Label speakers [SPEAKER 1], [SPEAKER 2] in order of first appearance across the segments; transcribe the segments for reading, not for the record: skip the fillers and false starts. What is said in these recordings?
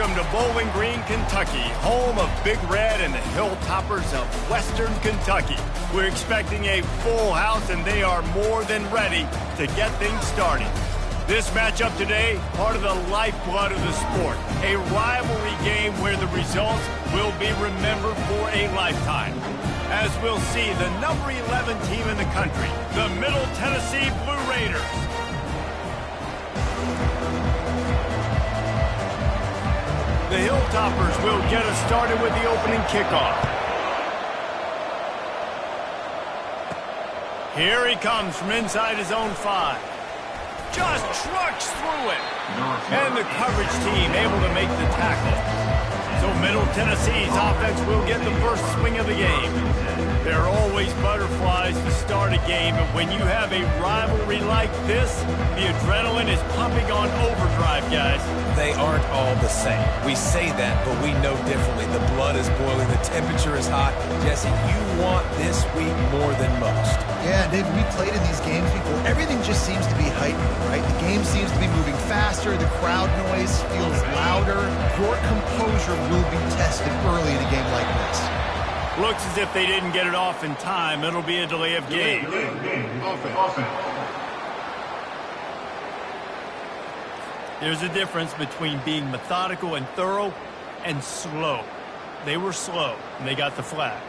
[SPEAKER 1] Welcome to Bowling Green, Kentucky, home of Big Red and the Hilltoppers of Western Kentucky. We're expecting a full house, and they are more than ready to get things started. This matchup today, part of the lifeblood of the sport, a rivalry game where the results will be remembered for a lifetime. As we'll see, the number 11 team in the country, the Middle Tennessee Blue Raiders. The Hilltoppers will get us started with the opening kickoff. Here he comes from inside his own 5. Just trucks through it. And the coverage team able to make the tackle. So Middle Tennessee's offense will get the first swing of the game. There are always butterflies to start a game, but when you have a rivalry like this, the adrenaline is pumping on overdrive, guys.
[SPEAKER 2] They aren't all the same. We say that, but we know differently. The blood is boiling, the temperature is hot. Jesse, you want this week more than most.
[SPEAKER 3] Yeah, David, we played in these games before. Everything just seems to be heightened, right? The game seems to be moving faster. The crowd noise feels louder. Your composure will be tested early in a game like this.
[SPEAKER 1] Looks as if they didn't get it off in time. It'll be a delay of game. There's a difference between being methodical and thorough and slow. They were slow, and they got the flag.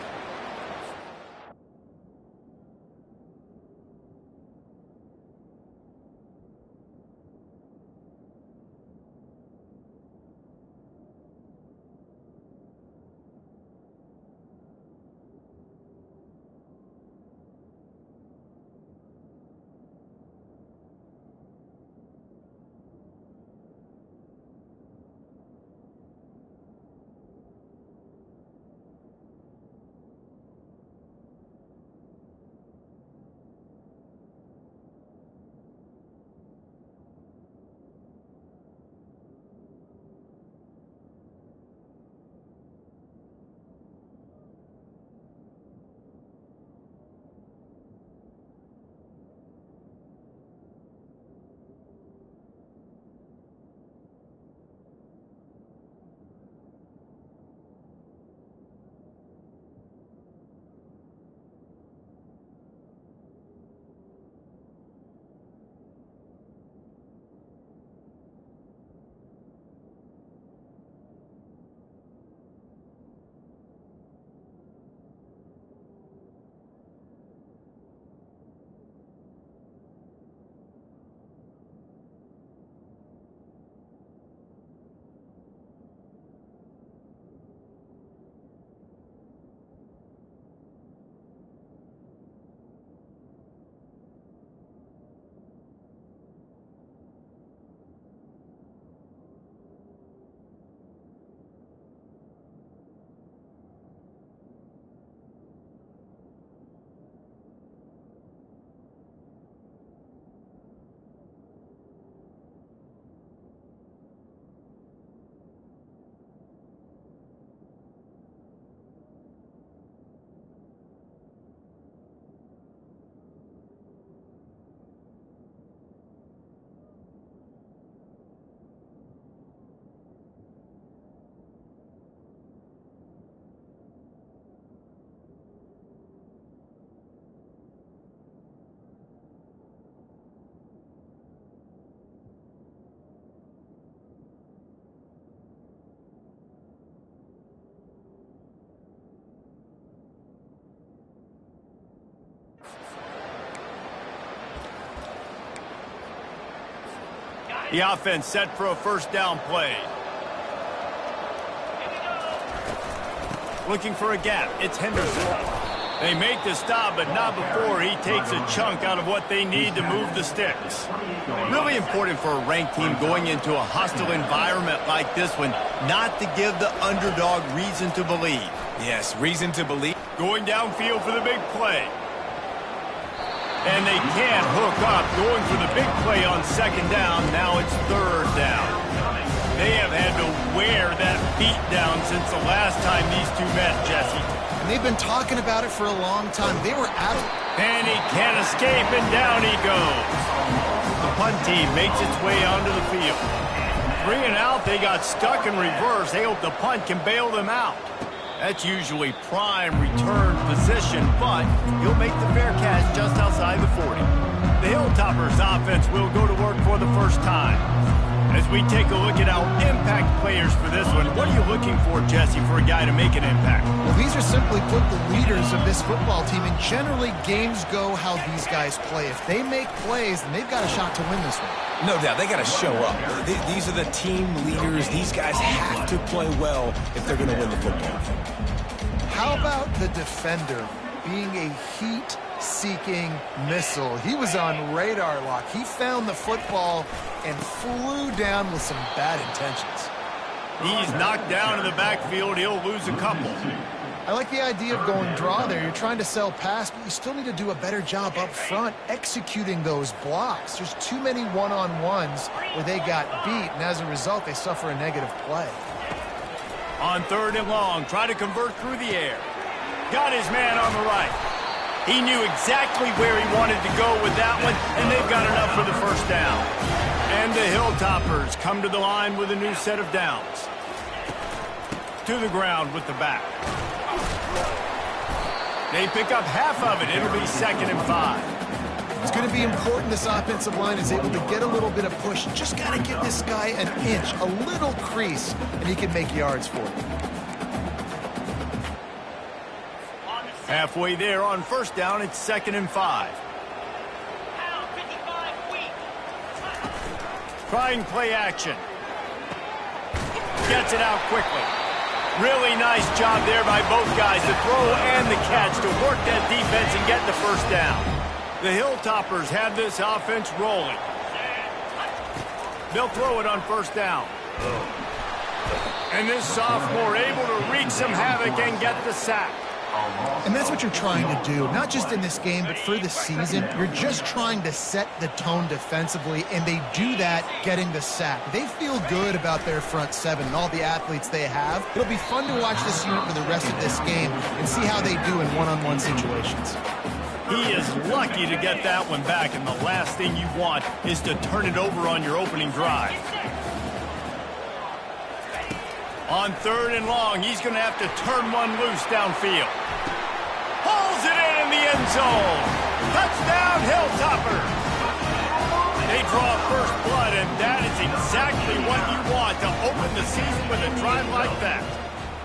[SPEAKER 1] The offense set for a first down play. Looking for a gap. It's Henderson. They make the stop, but not before he takes a chunk out of what they need to move the sticks. Really important for a ranked team going into a hostile environment like this one, not to give the underdog reason to believe.
[SPEAKER 2] Yes, reason to believe.
[SPEAKER 1] Going downfield for the big play. And they can't hook up, going for the big play on second down. Now it's third down. They have had to wear that beat down since the last time these two met, Jesse.
[SPEAKER 3] And they've been talking about it for a long time. They were out.
[SPEAKER 1] And he can't escape, and down he goes. The punt team makes its way onto the field. 3 and out, they got stuck in reverse. They hope the punt can bail them out. That's usually prime return position, but he'll make the fair catch just outside the 40. The Hilltoppers offense will go to work for the first time. As we take a look at our impact players for this one, what are you looking for, Jesse, for a guy to make an impact?
[SPEAKER 3] Well, these are simply put the leaders of this football team, and generally games go how these guys play. If they make plays, then they've got a shot to win this one.
[SPEAKER 2] No doubt, they got to show up. These are the team leaders. These guys have to play well if they're going to win the football.
[SPEAKER 3] How about the defender being a heat-seeking missile? He was on radar lock. He found the football and flew down with some bad intentions.
[SPEAKER 1] He's knocked down in the backfield. He'll lose a couple.
[SPEAKER 3] I like the idea of going draw there. You're trying to sell pass, but you still need to do a better job up front executing those blocks. There's too many one-on-ones where they got beat, and as a result, they suffer a negative play.
[SPEAKER 1] On 3rd and long, try to convert through the air. Got his man on the right. He knew exactly where he wanted to go with that one, and they've got enough for the first down. And the Hilltoppers come to the line with a new set of downs. To the ground with the back. They pick up half of it. It'll be 2nd and 5.
[SPEAKER 3] It's going to be important this offensive line is able to get a little bit of push. Just got to give this guy an inch, a little crease, and he can make yards for it.
[SPEAKER 1] Halfway there on 1st down, it's 2nd and 5. Trying play action. Gets it out quickly. Really nice job there by both guys, the throw and the catch, to work that defense and get the first down. The Hilltoppers have this offense rolling. They'll throw it on 1st down. And this sophomore able to wreak some havoc and get the sack.
[SPEAKER 3] And that's what you're trying to do, not just in this game, but for the season. You're just trying to set the tone defensively, and they do that getting the sack. They feel good about their front 7 and all the athletes they have. It'll be fun to watch this unit for the rest of this game and see how they do in one-on-one situations.
[SPEAKER 1] He is lucky to get that one back, and the last thing you want is to turn it over on your opening drive. On 3rd and long, he's going to have to turn one loose downfield. Pulls it in the end zone. Touchdown, Hilltopper. They draw first blood, and that is exactly what you want to open the season with a drive like that.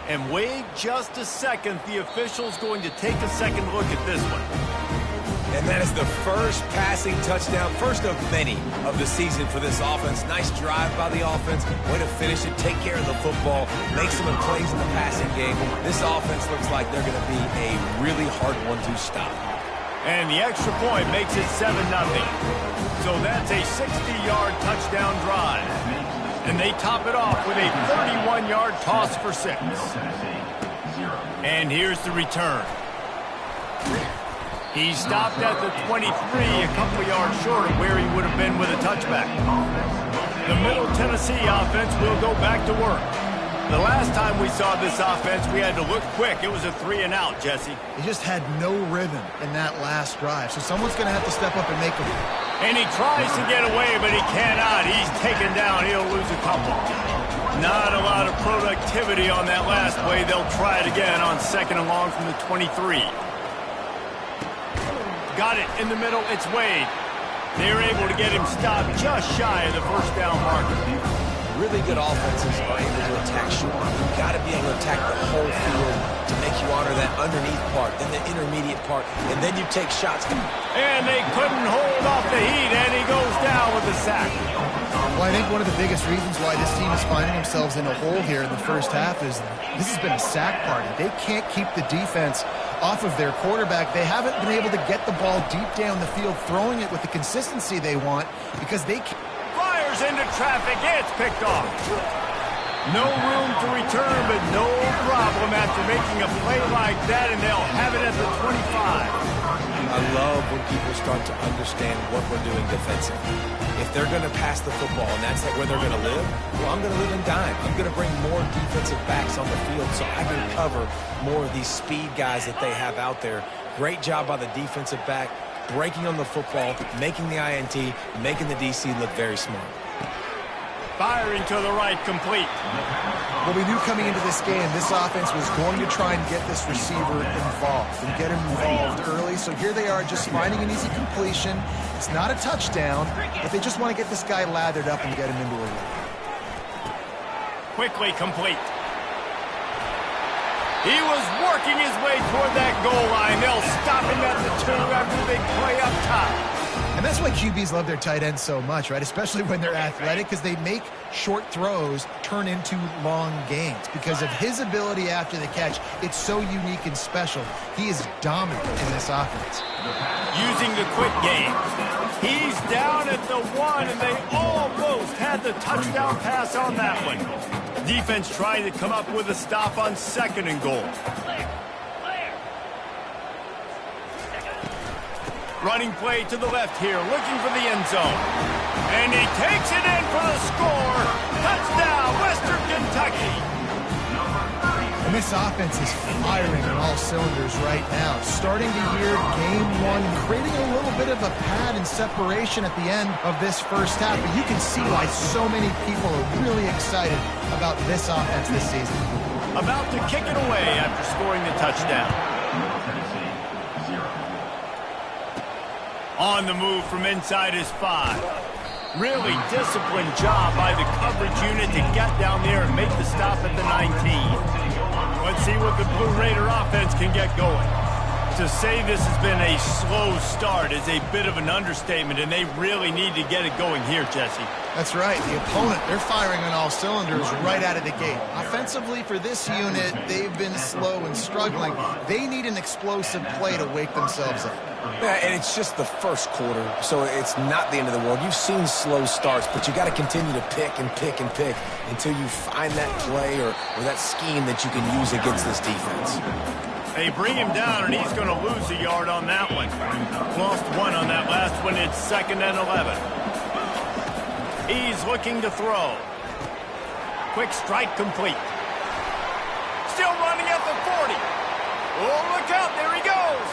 [SPEAKER 1] And wait just a second. The official's going to take a second look at this one.
[SPEAKER 2] And that is the first passing touchdown, first of many of the season for this offense. Nice drive by the offense. Way to finish it, take care of the football, make some plays in the passing game. This offense looks like they're going to be a really hard one to stop.
[SPEAKER 1] And the extra point makes it 7-0. So that's a 60-yard touchdown drive. And they top it off with a 31-yard toss for 6. And here's the return. He stopped at the 23, a couple yards short of where he would have been with a touchback. The Middle Tennessee offense will go back to work. The last time we saw this offense, we had to look quick. It was a 3 and out, Jesse.
[SPEAKER 3] He just had no rhythm in that last drive, so someone's going to have to step up and make him.
[SPEAKER 1] And he tries to get away, but he cannot. He's taken down. He'll lose a couple. Not a lot of productivity on that last play. They'll try it again on 2nd and long from the 23. Got it in the middle. It's Wade. They're able to get him stopped just shy of the first down marker.
[SPEAKER 2] Really good offenses are able to attack short. You've got to be able to attack the whole field to make you honor that underneath part, then the intermediate part, and then you take shots.
[SPEAKER 1] And they couldn't hold off the heat, and he goes down with the sack.
[SPEAKER 3] Well, I think one of the biggest reasons why this team is finding themselves in a hole here in the first half is this has been a sack party. They can't keep the defense off of their quarterback. They haven't been able to get the ball deep down the field, throwing it with the consistency they want because they can't.
[SPEAKER 1] Fires into traffic. It's picked off. No room to return, but no problem after making a play like that, and they'll have it at the 25.
[SPEAKER 2] I love when people start to understand what we're doing defensively. If they're going to pass the football and that's where they're going to live, well, I'm going to live in dime. I'm going to bring more defensive backs on the field so I can cover more of these speed guys that they have out there. Great job by the defensive back, breaking on the football, making the INT, making the DC look very smart.
[SPEAKER 1] Firing to the right, complete.
[SPEAKER 3] Well, we knew coming into this game, this offense was going to try and get this receiver involved and get him involved early. So here they are just finding an easy completion. It's not a touchdown, but they just want to get this guy lathered up and get him into a run.
[SPEAKER 1] Quickly complete. He was working his way toward that goal line. They'll stop him at the 2 after the big play up top.
[SPEAKER 3] And that's why QBs love their tight ends so much, right? Especially when they're athletic, because they make short throws turn into long gains. Because of his ability after the catch, it's so unique and special. He is dominant in this offense.
[SPEAKER 1] Using the quick game. He's down at the 1, and they almost had the touchdown pass on that one. Defense trying to come up with a stop on 2nd and goal. Running play to the left here, looking for the end zone. And he takes it in for the score. Touchdown, Western Kentucky.
[SPEAKER 3] And this offense is firing on all cylinders right now. Starting the year, game 1, creating a little bit of a pad and separation at the end of this first half. But you can see why so many people are really excited about this offense this season.
[SPEAKER 1] About to kick it away after scoring the touchdown. On the move from inside his 5. Really disciplined job by the coverage unit to get down there and make the stop at the 19. Let's see what the Blue Raider offense can get going. To say this has been a slow start is a bit of an understatement, and they really need to get it going here, Jesse.
[SPEAKER 3] That's right. The opponent, they're firing on all cylinders right out of the gate. Offensively, for this unit, they've been slow and struggling. They need an explosive play to wake themselves up.
[SPEAKER 2] Yeah, and it's just the first quarter, so it's not the end of the world. You've seen slow starts, but you got to continue to pick and pick and pick until you find that play or that scheme that you can use against this defense.
[SPEAKER 1] They bring him down, and he's going to lose a yard on that one. Lost 1 on that last one. It's 2nd and 11. He's looking to throw. Quick strike complete. Still running at the 40. Oh, look out. There he goes.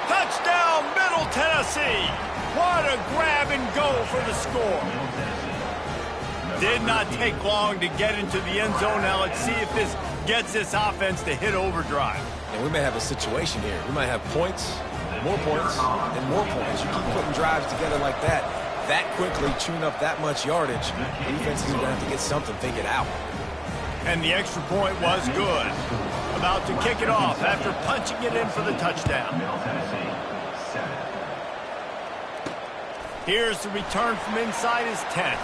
[SPEAKER 1] Touchdown, Middle Tennessee. What a grab and go for the score. Did not take long to get into the end zone. Now let's see if this gets this offense to hit overdrive.
[SPEAKER 2] And we may have a situation here. We might have points, more points, and more points. You keep putting drives together like that quickly, chewing up that much yardage, defense is going to have to get something figured out.
[SPEAKER 1] And the extra point was good. About to kick it off after punching it in for the touchdown. Here's the return from inside his 10.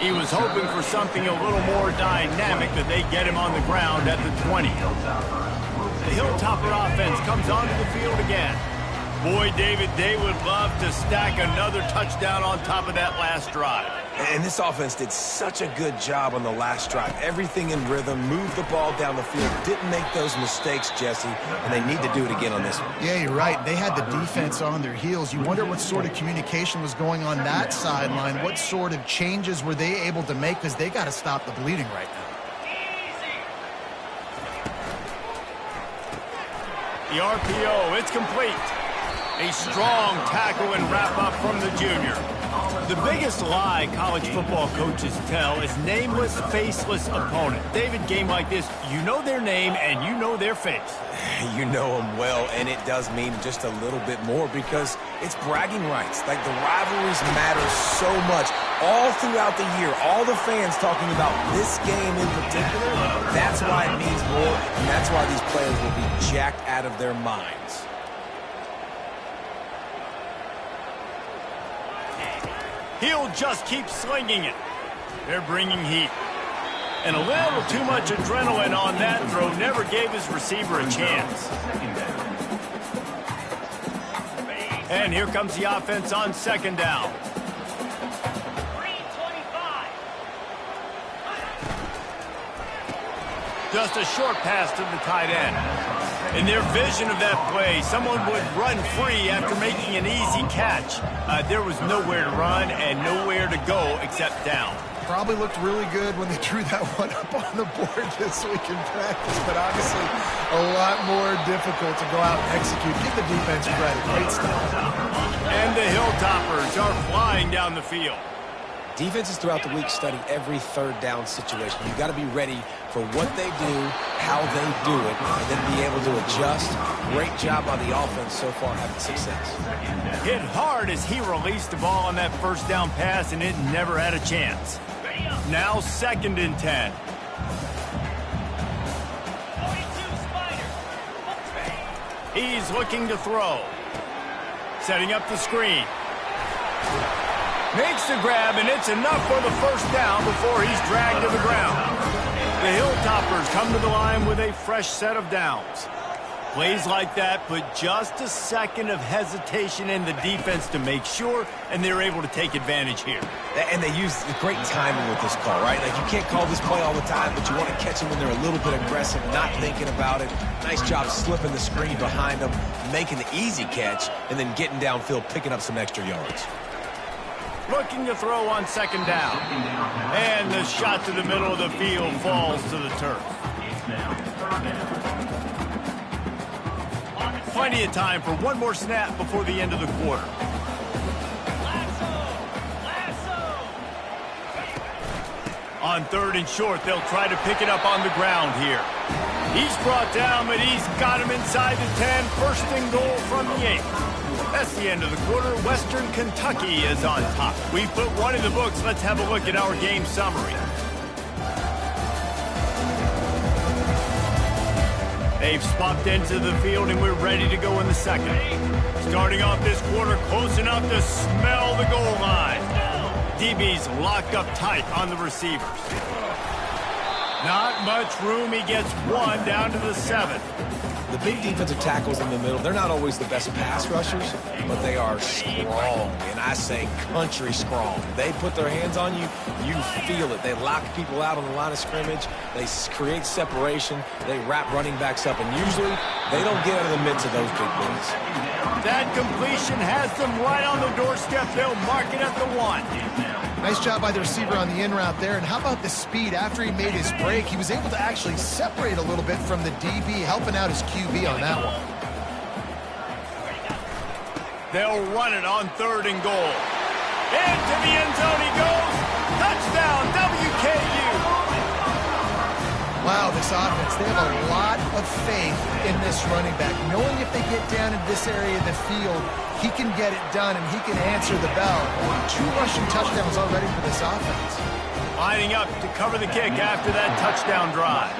[SPEAKER 1] He was hoping for something a little more dynamic, but they get him on the ground at the 20. The Hilltopper offense comes onto the field again. Boy, David, they would love to stack another touchdown on top of that last drive.
[SPEAKER 2] And this offense did such a good job on the last drive. Everything in rhythm, moved the ball down the field, didn't make those mistakes, Jesse, and they need to do it again on this one.
[SPEAKER 3] Yeah, you're right. They had the defense on their heels. You wonder what sort of communication was going on that sideline. What sort of changes were they able to make, because they got to stop the bleeding right now.
[SPEAKER 1] The RPO, it's complete. A strong tackle and wrap-up from the junior. The biggest lie college football coaches tell is nameless, faceless opponent. David, game like this, you know their name and you know their face.
[SPEAKER 2] You know them well, and it does mean just a little bit more because it's bragging rights. Like, the rivalries matter so much. All throughout the year, all the fans talking about this game in particular, that's why it means more, and that's why these players will be jacked out of their minds.
[SPEAKER 1] He'll just keep slinging it. They're bringing heat. And a little too much adrenaline on that throw never gave his receiver a chance. And here comes the offense on 2nd down. Just a short pass to the tight end. In their vision of that play, someone would run free after making an easy catch. There was nowhere to run and nowhere to go except down.
[SPEAKER 3] Probably looked really good when they drew that one up on the board this week in practice, but obviously a lot more difficult to go out and execute. Give the defense credit. Great stuff.
[SPEAKER 1] And the Hilltoppers are flying down the field.
[SPEAKER 2] Defenses throughout the week study every third down situation. You've got to be ready for what they do, how they do it, and then be able to adjust. Great job on the offense so far having success.
[SPEAKER 1] Hit hard as he released the ball on that first down pass, and it never had a chance. Now 2nd and 10. He's looking to throw. Setting up the screen. Makes the grab, and it's enough for the first down before he's dragged to the ground. The Hilltoppers come to the line with a fresh set of downs. Plays like that put just a second of hesitation in the defense to make sure, and they're able to take advantage here.
[SPEAKER 2] And they use great timing with this call, right? Like, you can't call this play all the time, but you want to catch them when they're a little bit aggressive, not thinking about it. Nice job slipping the screen behind them, making the easy catch, and then getting downfield, picking up some extra yards.
[SPEAKER 1] Looking to throw on 2nd down. And the shot to the middle of the field falls to the turf. Plenty of time for one more snap before the end of the quarter. On 3rd and short, they'll try to pick it up on the ground here. He's brought down, but he's got him inside the 10. 1st and goal from the 8. That's the end of the quarter. Western Kentucky is on top. We've put one in the books. Let's have a look at our game summary. They've swapped into the field, and we're ready to go in the 2nd. Starting off this quarter close enough to smell the goal line. DB's locked up tight on the receivers. Not much room. He gets one down to the 7.
[SPEAKER 2] The big defensive tackles in the middle, they're not always the best pass rushers, but they are strong, and I say country strong. They put their hands on you, you feel it. They lock people out on the line of scrimmage. They create separation. They wrap running backs up, and usually they don't get out of the midst of those big boys.
[SPEAKER 1] That completion has them right on the doorstep. They'll mark it at the 1.
[SPEAKER 3] Nice job by the receiver on the in route there. And how about the speed? After he made his break, he was able to actually separate a little bit from the DB, helping out his QB on that one.
[SPEAKER 1] They'll run it on 3rd and goal. Into the end zone he goes. Touchdown, WKU.
[SPEAKER 3] Wow, this offense, they have a lot of faith in this running back. Knowing if they get down in this area of the field, he can get it done and he can answer the bell. 2 rushing touchdowns already for this offense.
[SPEAKER 1] Lining up to cover the kick after that touchdown drive.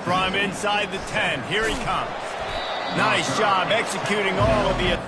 [SPEAKER 1] From inside the 10, here he comes. Nice job executing all of the...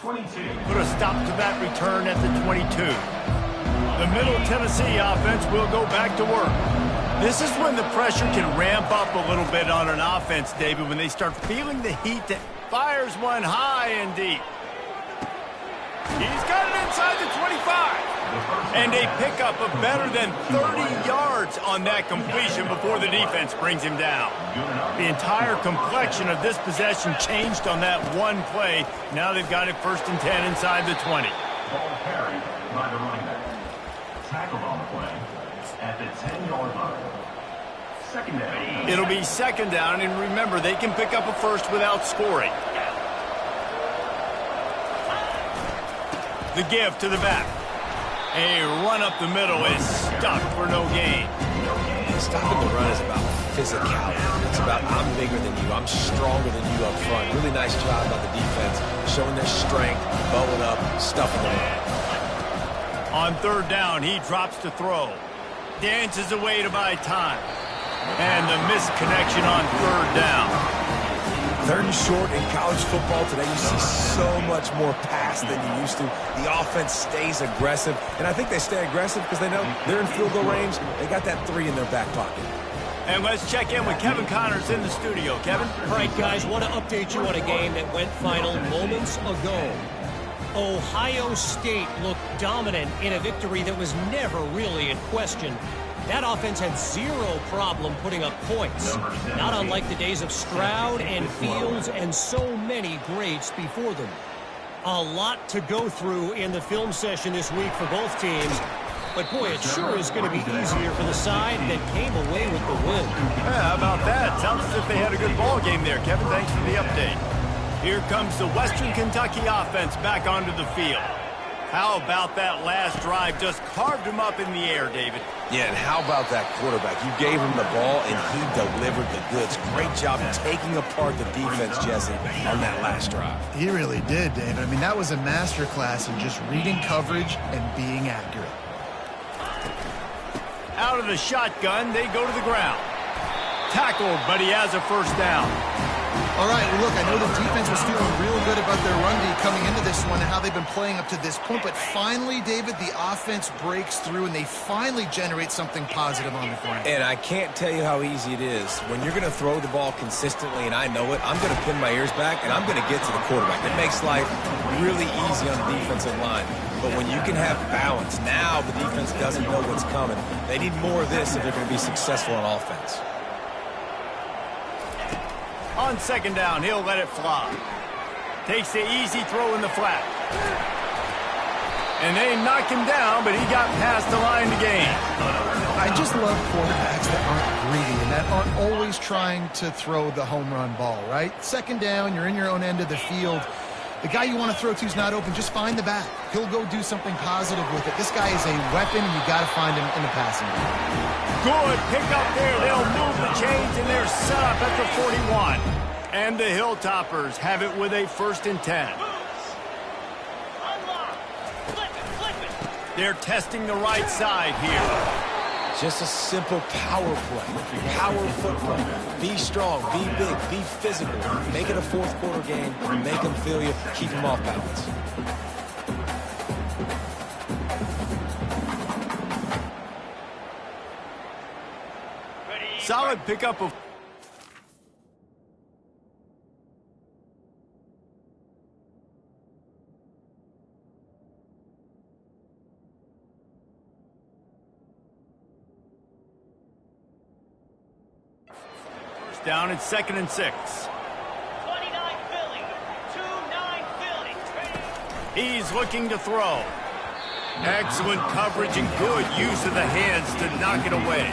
[SPEAKER 1] Put a stop to that return at the 22. The Middle Tennessee offense will go back to work. This is when the pressure can ramp up a little bit on an offense, David, when they start feeling the heat that fires one high and deep. He's got it inside the 25. And a pickup of better than 30 yards on that completion before the defense brings him down. The entire complexion of this possession changed on that one play. Now they've got it 1st and 10 inside the 20.
[SPEAKER 4] Ball carried by the running back. Tackled on the play at the 10-yard line. 2nd down.
[SPEAKER 1] It'll be 2nd down, and remember, they can pick up a first without scoring. The give to the back. A run up the middle is stuck for no gain.
[SPEAKER 2] Stopping the run is about physicality. It's about I'm bigger than you. I'm stronger than you up front. Really nice job by the defense, showing their strength, bowing up, stuffing the run.
[SPEAKER 1] On 3rd down, he drops to throw. Dances away to buy time. And the missed connection on 3rd down.
[SPEAKER 2] 3rd and short in college football today, you see so much more pass than you used to. The offense stays aggressive, and I think they stay aggressive because they know they're in field goal range. They got that 3 in their back pocket.
[SPEAKER 1] And let's check in with Kevin Connors in the studio. Kevin?
[SPEAKER 5] All right, guys, want to update you on a game that went final moments ago. Ohio State looked dominant in a victory that was never really in question. That offense had zero problem putting up points, not unlike the days of Stroud and Fields and so many greats before them. A lot to go through in the film session this week for both teams, but boy, it sure is going to be easier for the side that came away with the win.
[SPEAKER 1] Yeah, how about that? Sounds as if they had a good ball game there, Kevin. Thanks for the update. Here comes the Western Kentucky offense back onto the field. How about that last drive? Just carved him up in the air, David.
[SPEAKER 2] Yeah, and how about that quarterback? You gave him the ball, and he delivered the goods. Great job taking apart the defense, Jesse, on that last drive.
[SPEAKER 3] He really did, David. I mean, that was a masterclass in just reading coverage and being accurate.
[SPEAKER 1] Out of the shotgun, they go to the ground. Tackled, but he has a first down.
[SPEAKER 3] All right, well, look, I know the defense was feeling real good about their run D coming into this one and how they've been playing up to this point, but finally, David, the offense breaks through and they finally generate something positive on the ground.
[SPEAKER 2] And I can't tell you how easy it is. When you're going to throw the ball consistently, and I know it, I'm going to pin my ears back, and I'm going to get to the quarterback. It makes life really easy on the defensive line. But when you can have balance, now the defense doesn't know what's coming. They need more of this if they're going to be successful on offense.
[SPEAKER 1] On second down, he'll let it fly. Takes the easy throw in the flat. And they knock him down, but he got past the line to gain.
[SPEAKER 3] I just love quarterbacks that aren't greedy and that aren't always trying to throw the home run ball, right? Second down, you're in your own end of the field. The guy you want to throw to is not open. Just find the back. He'll go do something positive with it. This guy is a weapon, and you got to find him in the passing game.
[SPEAKER 1] Good pick up there. They'll move the chains, and they're set up at the 41. And the Hilltoppers have it with a 1st and 10. They're testing the right side here.
[SPEAKER 2] Just a simple power play. Power football. Be strong, be big, be physical. Make it a fourth quarter game. Make them feel you. Keep them off balance.
[SPEAKER 1] Solid pickup of... Down at 2nd and 6.
[SPEAKER 5] 29 Philly. 2-9 Philly.
[SPEAKER 1] He's looking to throw. Excellent coverage and good use of the hands to knock it away.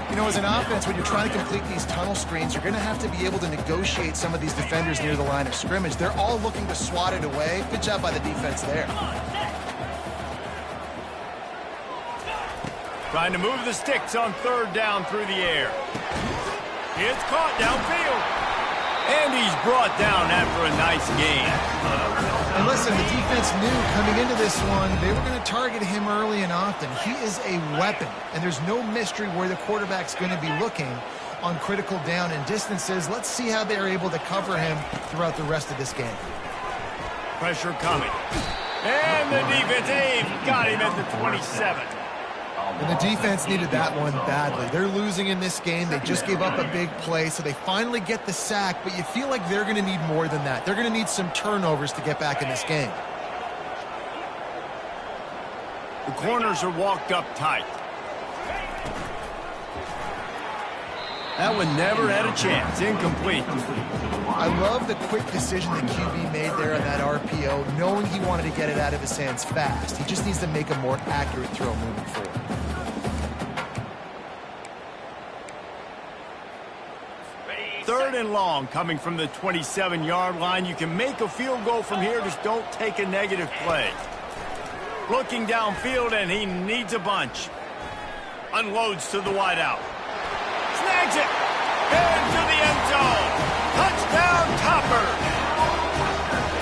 [SPEAKER 3] You know, as an offense, when you're trying to complete these tunnel screens, you're going to have to be able to negotiate some of these defenders near the line of scrimmage. They're all looking to swat it away. Good job by the defense there.
[SPEAKER 1] Trying to move the sticks on 3rd down through the air. It's caught downfield. And he's brought down after a nice gain.
[SPEAKER 3] And listen, the defense knew coming into this one, they were going to target him early and often. He is a weapon, and there's no mystery where the quarterback's going to be looking on critical down and distances. Let's see how they're able to cover him throughout the rest of this game.
[SPEAKER 1] Pressure coming. And the defense, they've got him at the 27.
[SPEAKER 3] And the defense needed that one badly. They're losing in this game. They just gave up a big play, so they finally get the sack, but you feel like they're going to need more than that. They're going to need some turnovers to get back in this game.
[SPEAKER 1] The corners are walked up tight. That one never had a chance. Incomplete.
[SPEAKER 3] I love the quick decision that QB made there on that RPO, knowing he wanted to get it out of his hands fast. He just needs to make a more accurate throw moving forward.
[SPEAKER 1] Third and long coming from the 27-yard line. You can make a field goal from here, just don't take a negative play. Looking downfield, and he needs a bunch. Unloads to the wideout. Snags it. Into the end zone. Touchdown, Topper.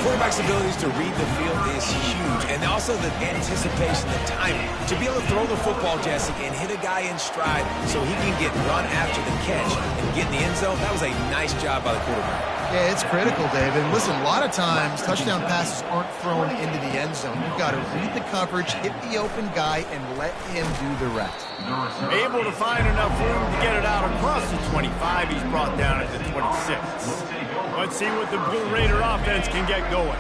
[SPEAKER 2] Quarterback's abilities to read the field is huge, and also the anticipation, the timing. To be able to throw the football, Jesse, and hit a guy in stride so he can get run after the catch and get in the end zone, that was a nice job by the quarterback.
[SPEAKER 3] Yeah, it's critical, David. Listen, a lot of times, touchdown passes aren't thrown into the end zone. You've got to read the coverage, hit the open guy, and let him do the rest.
[SPEAKER 1] Able to find enough room to get it out across the 25. He's brought down at the 26. Let's see what the Blue Raider offense can get going.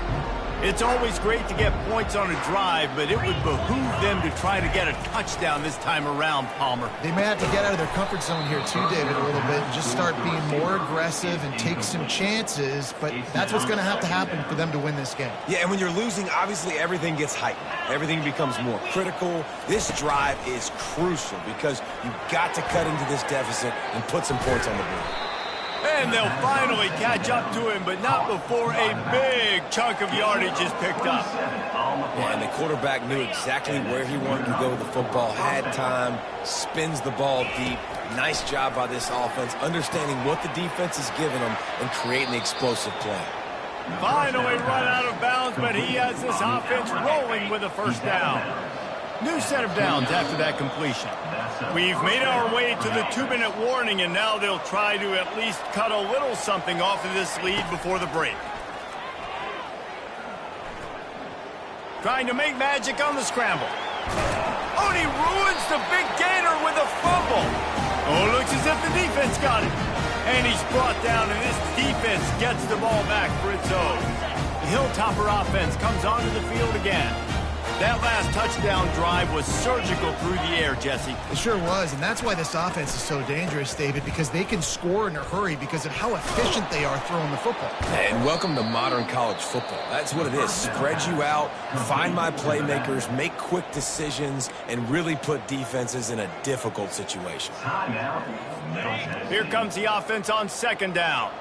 [SPEAKER 1] It's always great to get points on a drive, but it would behoove them to try to get a touchdown this time around, Palmer.
[SPEAKER 3] They may have to get out of their comfort zone here too, David, a little bit, and just start being more aggressive and take some chances, but that's what's going to have to happen for them to win this game.
[SPEAKER 2] Yeah, and when you're losing, obviously everything gets heightened. Everything becomes more critical. This drive is crucial because you've got to cut into this deficit and put some points on the board.
[SPEAKER 1] And they'll finally catch up to him, but not before a big chunk of yardage is picked up.
[SPEAKER 2] Yeah, and the quarterback knew exactly where he wanted to go with the football, had time, spins the ball deep. Nice job by this offense, understanding what the defense is giving them and creating the explosive play.
[SPEAKER 1] Finally run out of bounds, but he has this offense rolling with a first down. New set of downs after that completion. We've made our way to the 2-minute warning, and now they'll try to at least cut a little something off of this lead before the break. Trying to make magic on the scramble. Oh, and he ruins the big gainer with a fumble. Oh, looks as if the defense got it. And he's brought down, and this defense gets the ball back for its own. The Hilltopper offense comes onto the field again. That last touchdown drive was surgical through the air, Jesse.
[SPEAKER 3] It sure was, and that's why this offense is so dangerous, David, because they can score in a hurry because of how efficient they are throwing the football.
[SPEAKER 2] And welcome to modern college football. That's what it is. Spread you out, find my playmakers, make quick decisions, and really put defenses in a difficult situation.
[SPEAKER 1] Here comes the offense on second down.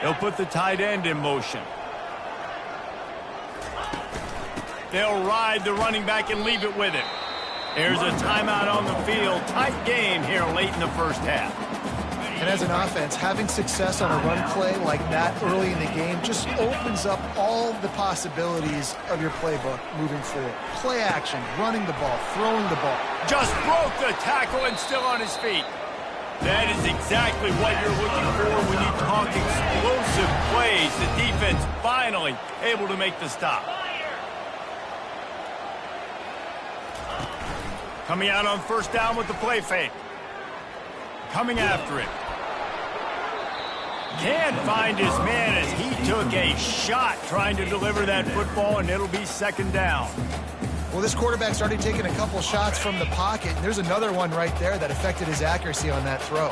[SPEAKER 1] They'll put the tight end in motion. They'll ride the running back and leave it with him. There's a timeout on the field. Tight game here late in the first half.
[SPEAKER 3] And as an offense, having success on a run play like that early in the game just opens up all the possibilities of your playbook moving forward. Play action, running the ball, throwing the ball.
[SPEAKER 1] Just broke the tackle and still on his feet. That is exactly what you're looking for when you talk explosive plays. The defense finally able to make the stop. Coming out on first down with the play fake. Coming after it. Can't find his man as he took a shot trying to deliver that football, and it'll be second down.
[SPEAKER 3] Well, this quarterback's already taken a couple shots from the pocket. There's another one right there that affected his accuracy on that throw.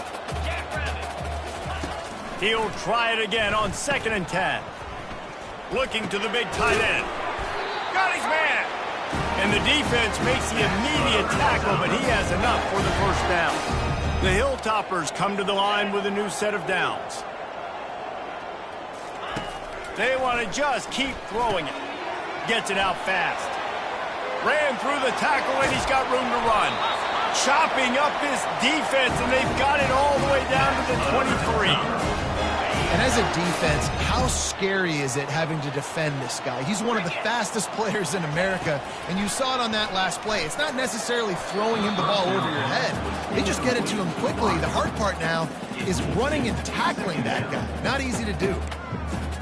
[SPEAKER 1] He'll try it again on 2nd and 10. Looking to the big tight end. Got his man. And the defense makes the immediate tackle, but he has enough for the first down. The Hilltoppers come to the line with a new set of downs. They want to just keep throwing it. Gets it out fast. Ran through the tackle, and he's got room to run. Chopping up this defense, and they've got it all the way down to the 23.
[SPEAKER 3] And as a defense, how scary is it having to defend this guy? He's one of the fastest players in America, and you saw it on that last play. It's not necessarily throwing him the ball over your head. They just get it to him quickly. The hard part now is running and tackling that guy. Not easy to do.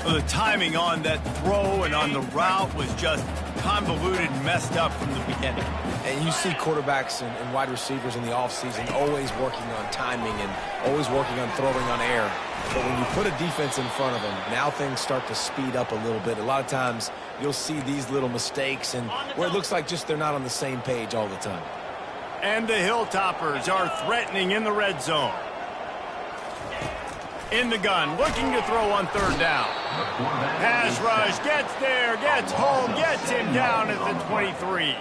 [SPEAKER 1] Well, the timing on that throw and on the route was just convoluted and messed up from the beginning.
[SPEAKER 2] And you see quarterbacks and wide receivers in the offseason always working on timing and always working on throwing on air. But when you put a defense in front of them, now things start to speed up a little bit. A lot of times you'll see these little mistakes and where it looks like just they're not on the same page all the time.
[SPEAKER 1] And the Hilltoppers are threatening in the red zone. In the gun, looking to throw on 3rd down. Pass rush, gets there, gets home, gets him down at the 23.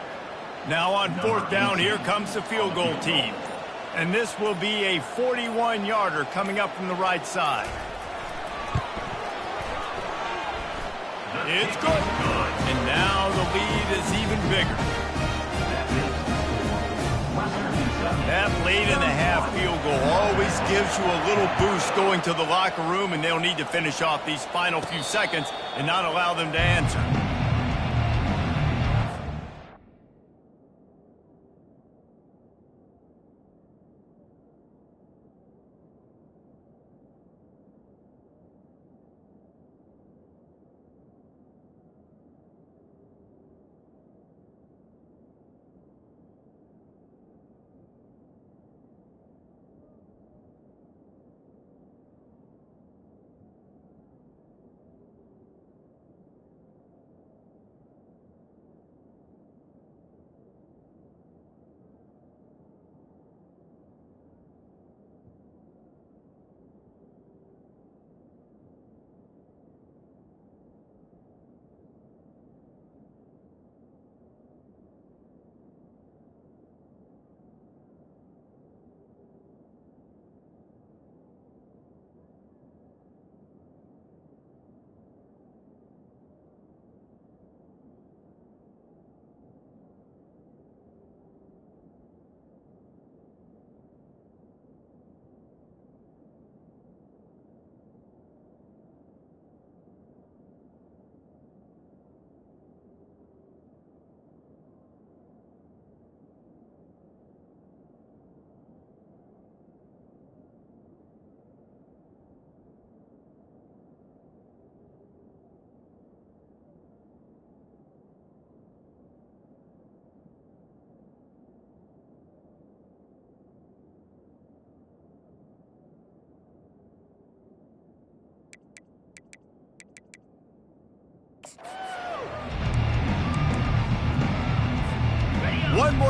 [SPEAKER 1] Now on 4th down, here comes the field goal team. And this will be a 41-yarder coming up from the right side. It's good. And now the lead is even bigger. That late-in-the-half field goal always gives you a little boost going to the locker room, and they'll need to finish off these final few seconds and not allow them to answer.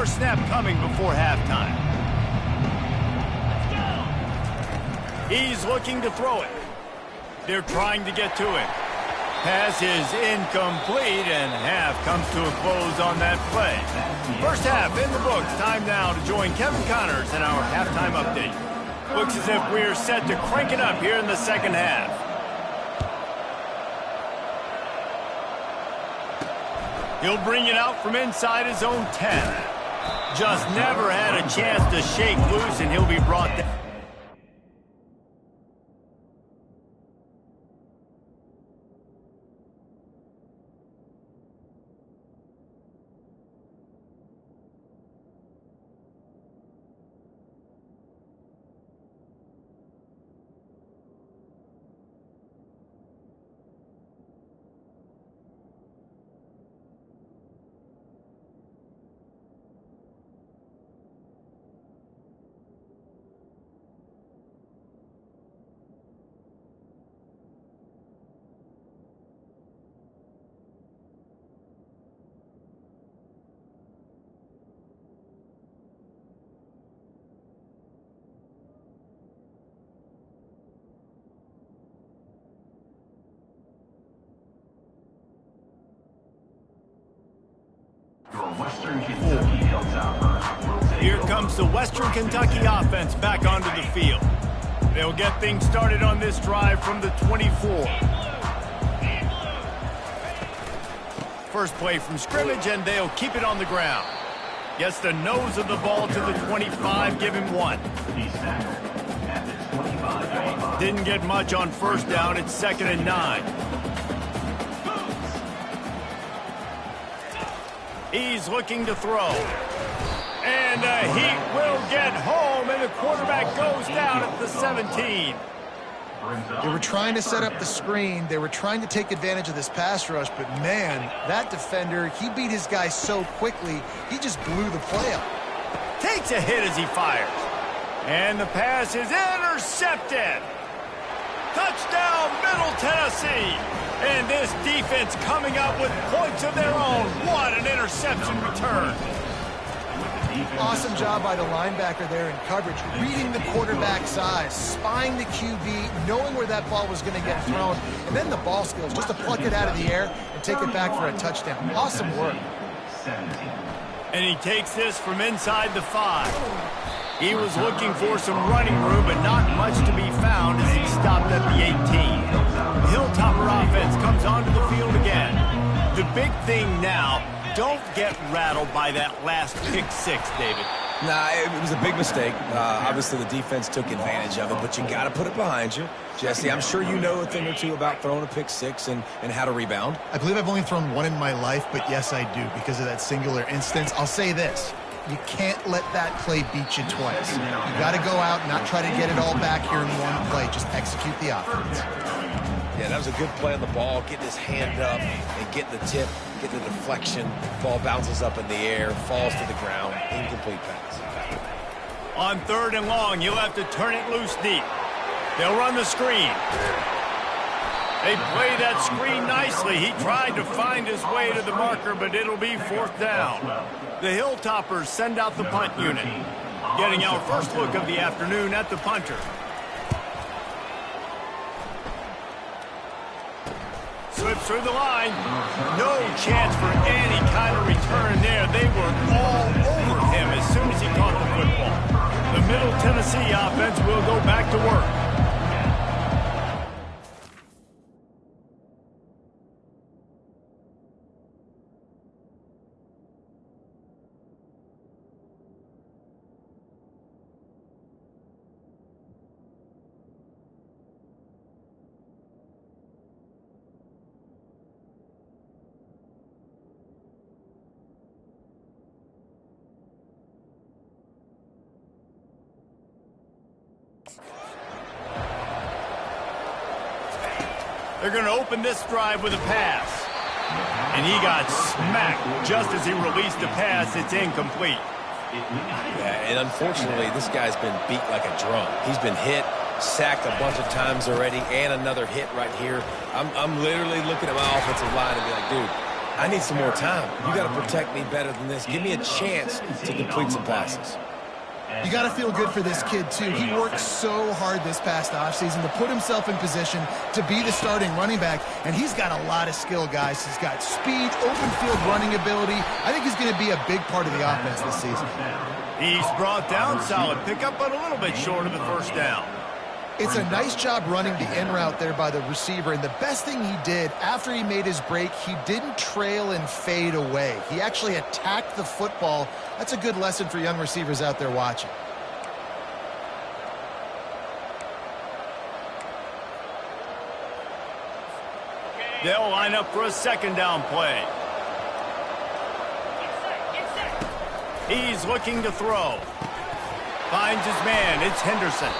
[SPEAKER 1] First snap coming before halftime. He's looking to throw it. They're trying to get to him. Pass is incomplete, and half comes to a close on that play. First half in the books. Time now to join Kevin Connors in our halftime update. Looks as if we're set to crank it up here in the second half. He'll bring it out from inside his own 10. Just never had a chance to shake loose, and he'll be brought down. Here comes the Western Kentucky offense back onto the field. They'll get things started on this drive from the 24. First play from scrimmage, and they'll keep it on the ground. Gets the nose of the ball to the 25, give him 1. Didn't get much on first down. It's 2nd and 9. He's looking to throw. And the Heat will get home, and the quarterback goes down at the 17.
[SPEAKER 3] They were trying to set up the screen. They were trying to take advantage of this pass rush, but man, that defender, he beat his guy so quickly, he just blew the play up.
[SPEAKER 1] Takes a hit as he fires. And the pass is intercepted. Touchdown, Middle Tennessee. And this defense coming up with points of their own. What an interception return.
[SPEAKER 3] Awesome job by the linebacker there in coverage, reading the quarterback's eyes, spying the QB, knowing where that ball was going to get thrown, and then the ball skills just to pluck it out of the air and take it back for a touchdown. Awesome work.
[SPEAKER 1] And he takes this from inside the 5. He was looking for some running room, but not much to be found as he stopped at the 18. The Hilltopper offense comes onto the field again. The big thing now, don't get rattled by that last pick 6, David.
[SPEAKER 2] Nah, it was a big mistake. Obviously, the defense took advantage of it, but you got to put it behind you. Jesse, I'm sure you know a thing or two about throwing a pick 6 and how to rebound.
[SPEAKER 3] I believe I've only thrown one in my life, but yes, I do because of that singular instance. I'll say this. You can't let that play beat you twice. You got to go out and not try to get it all back here in one play. Just execute the offense.
[SPEAKER 2] Yeah, that was a good play on the ball, getting his hand up and getting the tip, getting the deflection. Ball bounces up in the air, falls to the ground. Incomplete pass.
[SPEAKER 1] On 3rd and long, he'll have to turn it loose deep. They'll run the screen. They play that screen nicely. He tried to find his way to the marker, but it'll be 4th down. The Hilltoppers send out the punt unit. Getting our first look of the afternoon at the punter. Slips through the line. No chance for any kind of return there. They were all over him as soon as he caught the football. The Middle Tennessee offense will go back to work. They're going to open this drive with a pass. And he got smacked just as he released the pass. It's incomplete.
[SPEAKER 2] Yeah, and unfortunately, this guy's been beat like a drum. He's been hit, sacked a bunch of times already, and another hit right here. I'm literally looking at my offensive line and be like, dude, I need some more time. You got to protect me better than this. Give me a chance to complete some passes.
[SPEAKER 3] You got to feel good for this kid, too. He worked so hard this past offseason to put himself in position to be the starting running back, and he's got a lot of skill, guys. He's got speed, open field running ability. I think he's going to be a big part of the offense this season.
[SPEAKER 1] He's brought down, solid pickup, but a little bit short of the first down.
[SPEAKER 3] It's a nice job running the in route there by the receiver, and the best thing he did after he made his break, he didn't trail and fade away. He actually attacked the football. That's a good lesson for young receivers out there watching.
[SPEAKER 1] They'll line up for a second down play. He's looking to throw. Finds his man. It's Henderson.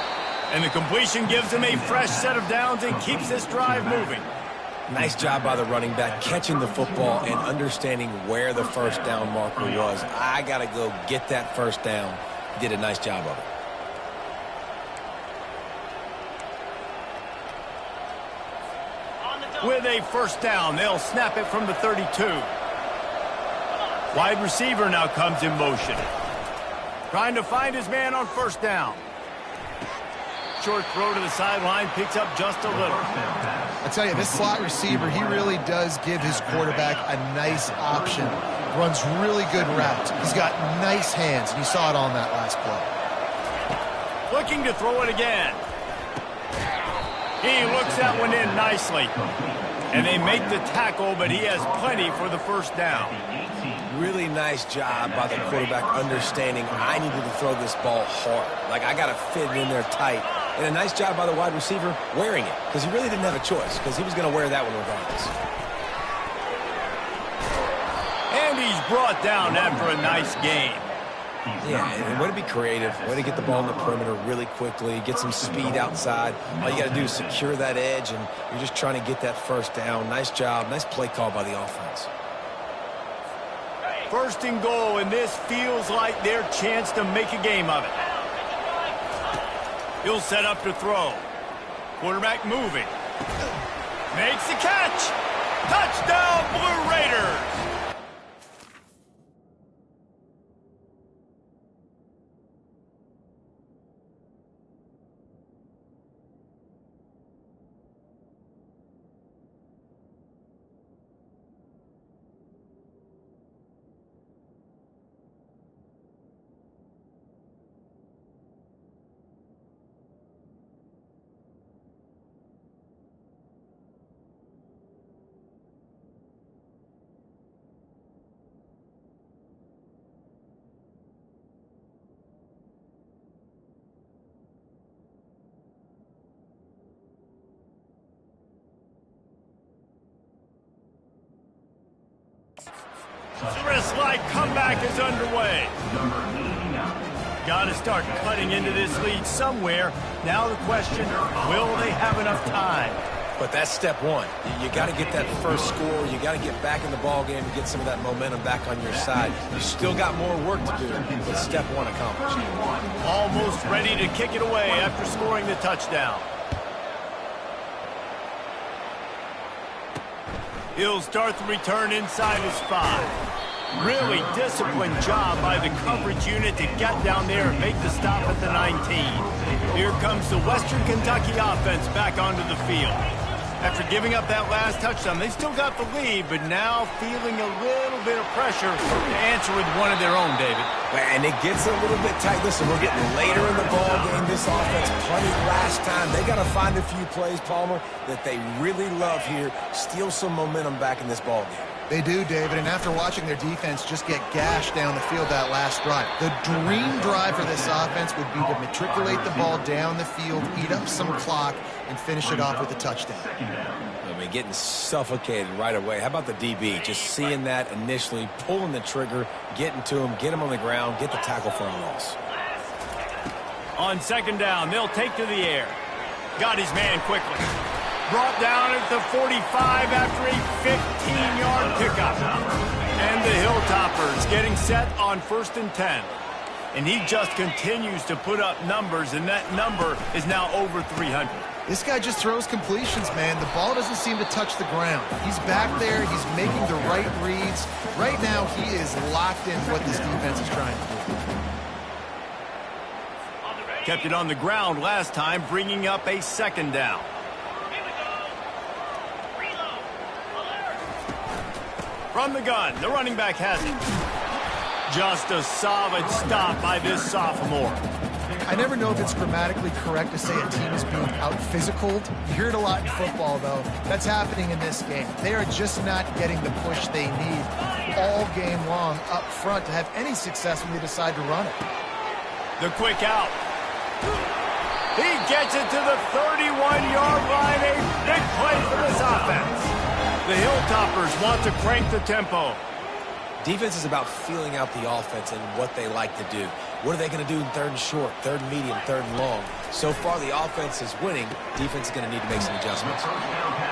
[SPEAKER 1] And the completion gives him a fresh set of downs and keeps this drive moving.
[SPEAKER 2] Nice job by the running back, catching the football and understanding where the first down marker was. I got to go get that first down. He did a nice job of it.
[SPEAKER 1] With a first down, they'll snap it from the 32. Wide receiver now comes in motion. Trying to find his man on first down. Short throw to the sideline, picks up just a little.
[SPEAKER 3] I tell you, this slot receiver, he really does give his quarterback a nice option. Runs really good routes. He's got nice hands, and you saw it on that last play.
[SPEAKER 1] Looking to throw it again. He looks that one in nicely. And they make the tackle, but he has plenty for the first down.
[SPEAKER 2] Really nice job by the quarterback understanding I needed to throw this ball hard. Like, I got to fit it in there tight. And a nice job by the wide receiver wearing it, because he really didn't have a choice, because he was going to wear that one regardless.
[SPEAKER 1] And he's brought down after a nice game.
[SPEAKER 2] Yeah, and way to be creative, way to get the ball in the perimeter really quickly, get some speed outside. All you got to do is secure that edge, and you're just trying to get that first down. Nice job, nice play call by the offense.
[SPEAKER 1] First and goal, and this feels like their chance to make a game of it. He'll set up to throw. Quarterback moving. Makes the catch. Touchdown, Blue Raiders. Like comeback is underway. Got to start cutting into this lead somewhere. Now the question, will they have enough time?
[SPEAKER 2] But that's step one. You got to get that first score. You got to get back in the ball game and get some of that momentum back on your side. You still got more work to do, but step one accomplished.
[SPEAKER 1] Almost ready to kick it away after scoring the touchdown. He'll start the return inside his 5. Really disciplined job by the coverage unit to get down there and make the stop at the 19. Here comes the Western Kentucky offense back onto the field. After giving up that last touchdown, they still got the lead, but now feeling a little bit of pressure to answer with one of their own, David.
[SPEAKER 2] And it gets a little bit tight. Listen, we're getting later in the ball game. This offense punted last time. They got to find a few plays, Palmer, that they really love here. Steal some momentum back in this ball game.
[SPEAKER 3] They do, David, and after watching their defense just get gashed down the field that last drive, the dream drive for this offense would be to matriculate the ball down the field, eat up some clock, and finish it off with a touchdown.
[SPEAKER 2] I mean, getting suffocated right away. How about the DB? Just seeing that initially, pulling the trigger, getting to him, get him on the ground, get the tackle for a loss.
[SPEAKER 1] On second down, they'll take to the air. Got his man quickly. Brought down at the 45 after a 15-yard pickup. And the Hilltoppers getting set on 1st and 10. and he just continues to put up numbers, and that number is now over 300.
[SPEAKER 3] This guy just throws completions, man. The ball doesn't seem to touch the ground. He's back there. He's making the right reads. Right now, he is locked in what this defense is trying to do.
[SPEAKER 1] Kept it on the ground last time, bringing up a second down. From the gun, the running back has it. Just a solid stop by this sophomore.
[SPEAKER 3] I never know if it's grammatically correct to say a team is being out-physicaled. You hear it a lot in football, though. That's happening in this game. They are just not getting the push they need all game long up front to have any success when they decide to run it.
[SPEAKER 1] The quick out. He gets it to the 31-yard line. A big play for this offense. The Hilltoppers want to crank the tempo.
[SPEAKER 2] Defense is about feeling out the offense and what they like to do. What are they going to do in third and short, third and medium, third and long? So far, the offense is winning. Defense is going to need to make some adjustments.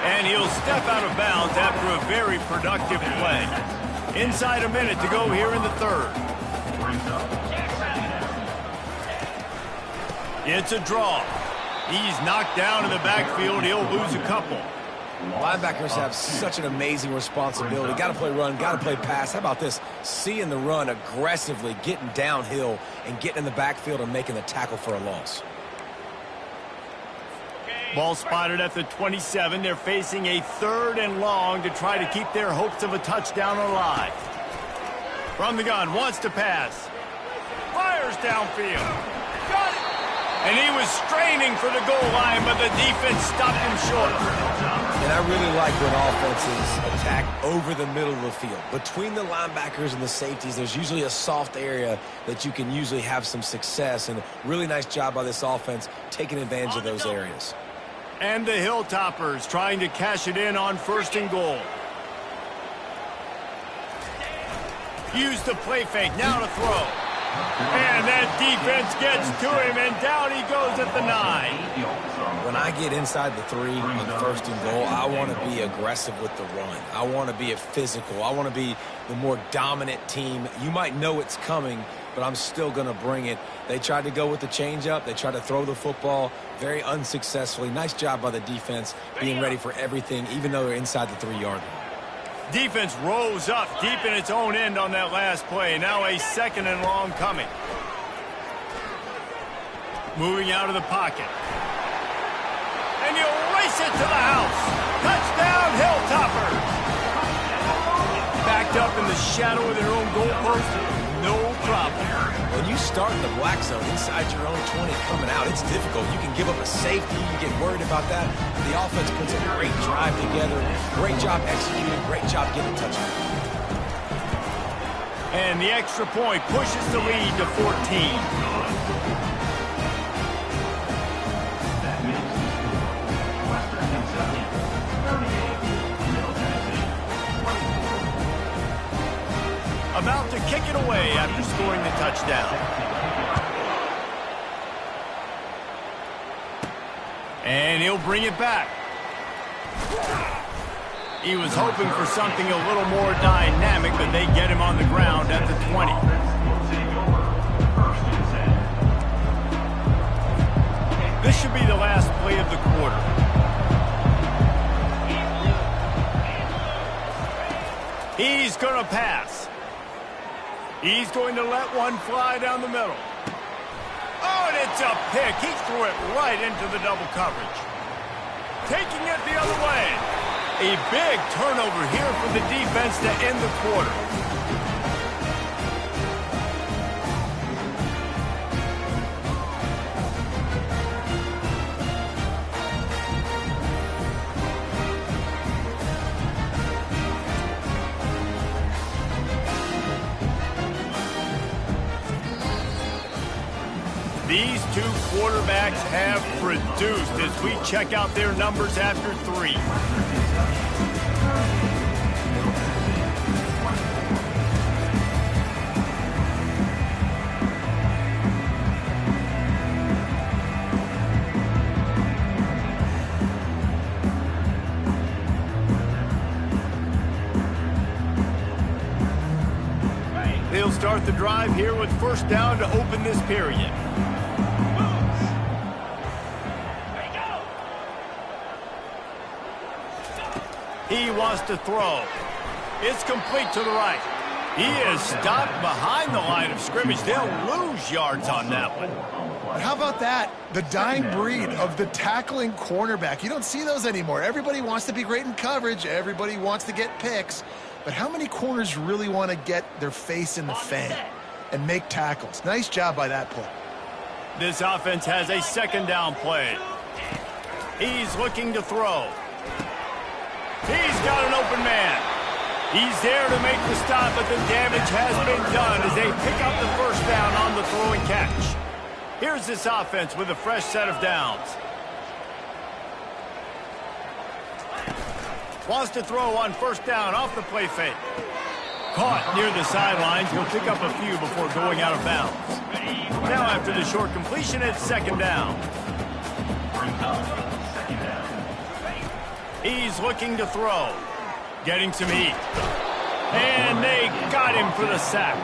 [SPEAKER 1] And he'll step out of bounds after a very productive play. Inside a minute to go here in the third. It's a draw. He's knocked down in the backfield. He'll lose a couple.
[SPEAKER 2] Linebackers have such an amazing responsibility. Got to play run, got to play pass. How about this? Seeing the run aggressively, getting downhill, and getting in the backfield and making the tackle for a loss.
[SPEAKER 1] Ball spotted at the 27. They're facing a third and long to try to keep their hopes of a touchdown alive. From the gun, wants to pass. Fires downfield. Got it! And he was straining for the goal line, but the defense stopped him short.
[SPEAKER 2] And I really like when offenses attack over the middle of the field. Between the linebackers and the safeties, there's usually a soft area that you can usually have some success. And really nice job by this offense taking advantage of those areas.
[SPEAKER 1] And the Hilltoppers trying to cash it in on first and goal. Use the play fake, now to throw. And that defense gets to him, and down he goes at the 9.
[SPEAKER 2] When I get inside the 3 on first and goal, I want to be aggressive with the run. I want to be a physical. I want to be the more dominant team. You might know it's coming, but I'm still going to bring it. They tried to go with the changeup. They tried to throw the football very unsuccessfully. Nice job by the defense being ready for everything, even though they're inside the 3-yard line.
[SPEAKER 1] Defense rose up deep in its own end on that last play. Now a second and long coming. Moving out of the pocket. And he'll race it to the house. Touchdown, Hilltoppers. Backed up in the shadow of their own goalpost, no problem.
[SPEAKER 2] When you start in the black zone inside your own 20 coming out, it's difficult. You can give up a safety. You get worried about that. The offense puts a great drive together. Great job executing. Great job getting a touchdown.
[SPEAKER 1] And the extra point pushes the lead to 14. About to kick it away after scoring the touchdown. And he'll bring it back. He was hoping for something a little more dynamic, but they get him on the ground at the 20. This should be the last play of the quarter. He's going to pass. He's going to let one fly down the middle. Oh, and it's a pick. He threw it right into the double coverage. Taking it the other way. A big turnover here for the defense to end the quarter. These two quarterbacks have produced as we check out their numbers after 3. They'll start the drive here with first down to open this period. He wants to throw. It's complete to the right. He is stopped behind the line of scrimmage. They'll lose yards on that one.
[SPEAKER 3] But how about that? The dying breed of the tackling cornerback. You don't see those anymore. Everybody wants to be great in coverage. Everybody wants to get picks. But how many corners really want to get their face in the fan and make tackles? Nice job by that play.
[SPEAKER 1] This offense has a second down play. He's looking to throw. He's got an open man. He's there to make the stop, but the damage has been done as they pick up the first down on the throwing catch. Here's this offense with a fresh set of downs. Wants to throw on first down off the play fake. Caught near the sidelines. He'll pick up a few before going out of bounds. Now after the short completion, it's second down. He's looking to throw. Getting some heat. And they got him for the sack.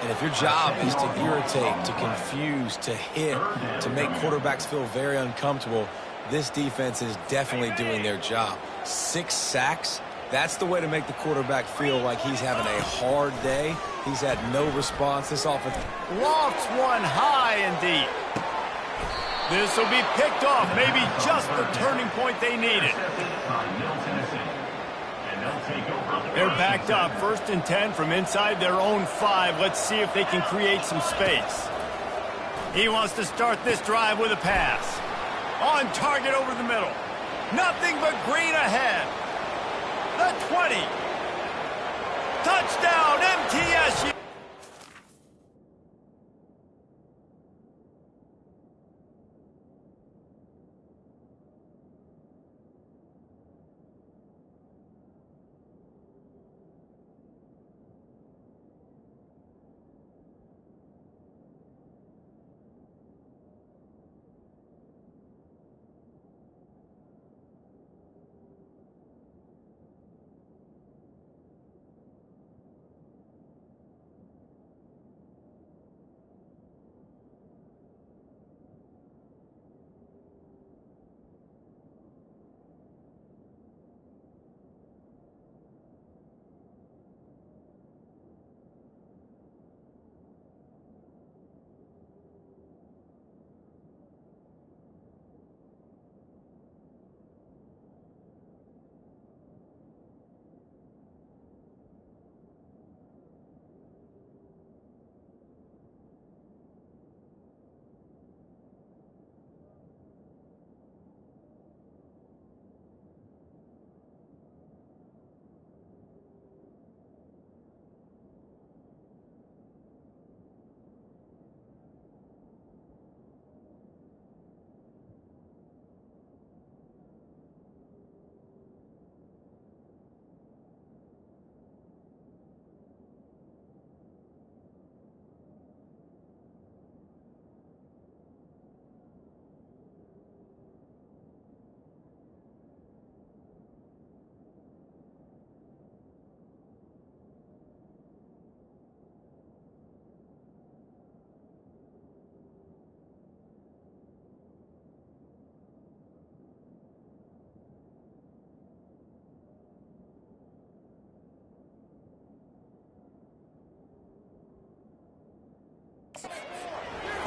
[SPEAKER 2] And if your job is to irritate, to confuse, to hit, to make quarterbacks feel very uncomfortable, this defense is definitely doing their job. 6 sacks, that's the way to make the quarterback feel like he's having a hard day. He's had no response. This offense
[SPEAKER 1] Lofts one high and deep. This will be picked off, maybe just the turning point they needed. They're backed up, 1st and 10 from inside their own 5. Let's see if they can create some space. He wants to start this drive with a pass. On target over the middle. Nothing but green ahead. The 20. Touchdown, MTSU.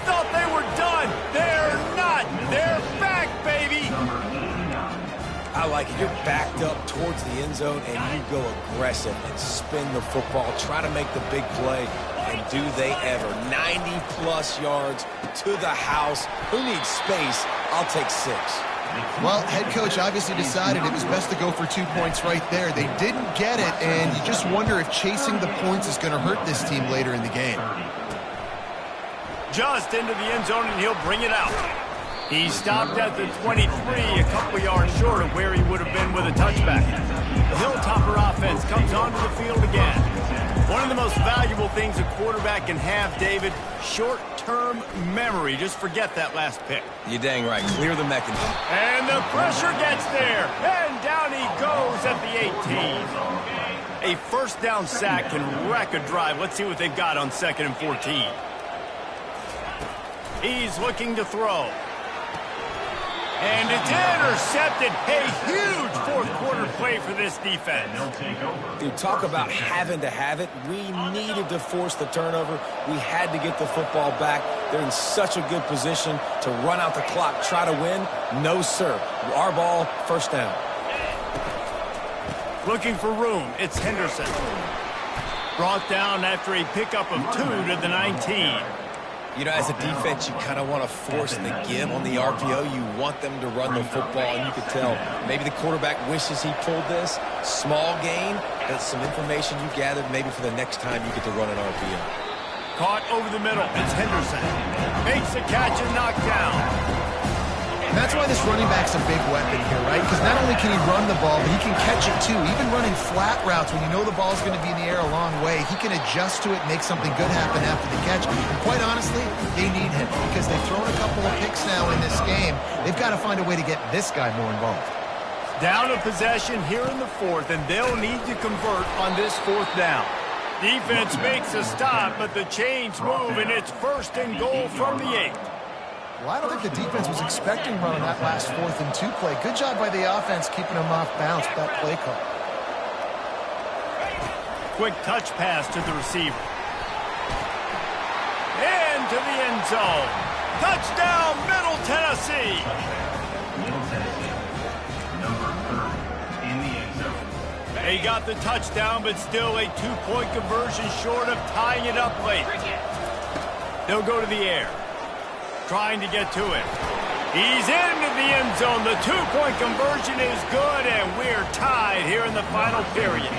[SPEAKER 1] Thought they were done. They're not. They're back, baby.
[SPEAKER 2] I like it. You're backed up towards the end zone, and you go aggressive and spin the football, try to make the big play, and do they ever. 90-plus yards to the house. Who needs space? I'll take 6.
[SPEAKER 3] Well, head coach obviously decided it was best to go for 2 points right there. They didn't get it, and you just wonder if chasing the points is going to hurt this team later in the game.
[SPEAKER 1] Just into the end zone, and he'll bring it out. He stopped at the 23, a couple yards short of where he would have been with a touchback. The Hilltopper offense comes onto the field again. One of the most valuable things a quarterback can have, David, short-term memory. Just forget that last pick.
[SPEAKER 2] You're dang right. Clear the mechanism.
[SPEAKER 1] And the pressure gets there. And down he goes at the 18. A first down sack can wreck a drive. Let's see what they've got on 2nd and 14. He's looking to throw. And it's intercepted. A huge fourth-quarter play for this defense.
[SPEAKER 2] Dude, talk about having to have it. We needed to force the turnover. We had to get the football back. They're in such a good position to run out the clock, try to win. No, sir. Our ball, first down.
[SPEAKER 1] Looking for room. It's Henderson. Brought down after a pickup of 2 to the 19.
[SPEAKER 2] You know, as a defense, you kind of want to force the give on the RPO. You want them to run the football, and you could tell maybe the quarterback wishes he pulled this. Small gain, that's some information you gathered maybe for the next time you get to run an RPO.
[SPEAKER 1] Caught over the middle. It's Henderson. Makes the catch and knocked down.
[SPEAKER 3] And that's why this running back's a big weapon here, right? Because not only can he run the ball, but he can catch it too. Even running flat routes when you know the ball's going to be in the air a long way, he can adjust to it and make something good happen after the catch. And quite honestly, they need him because they've thrown a couple of picks now in this game. They've got to find a way to get this guy more involved.
[SPEAKER 1] Down a possession here in the 4th, and they'll need to convert on this 4th down. Defense makes a stop, but the chains move, and it's 1st and goal from the 8.
[SPEAKER 3] Well, I don't think the defense was expecting run on that last 4th and 2 play. Good job by the offense keeping them off bounds with that play call.
[SPEAKER 1] Quick touch pass to the receiver. Into the end zone. Touchdown, Middle Tennessee.
[SPEAKER 4] Middle Tennessee, number 30 in the end zone.
[SPEAKER 1] They got the touchdown, but still a 2-point conversion short of tying it up late. They'll go to the air. Trying to get to it. He's into the end zone. The 2-point conversion is good, and we're tied here in the final period.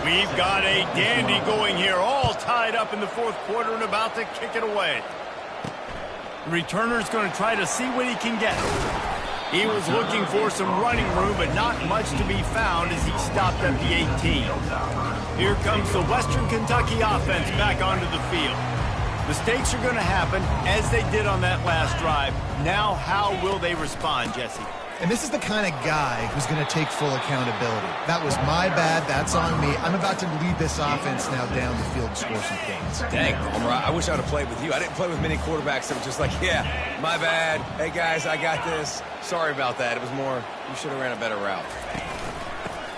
[SPEAKER 1] We've got a dandy going here, all tied up in the 4th quarter and about to kick it away. The returner's going to try to see what he can get. He was looking for some running room, but not much to be found as he stopped at the 18. Here comes the Western Kentucky offense back onto the field. Mistakes are going to happen, as they did on that last drive. Now, how will they respond, Jesse?
[SPEAKER 3] And this is the kind of guy who's going to take full accountability. That was my bad. That's on me. I'm about to lead this offense now down the field and score some points.
[SPEAKER 2] Dang, Homer, I wish I would have played with you. I didn't play with many quarterbacks that were just like, yeah, my bad. Hey, guys, I got this. Sorry about that. It was more, you should have ran a better route.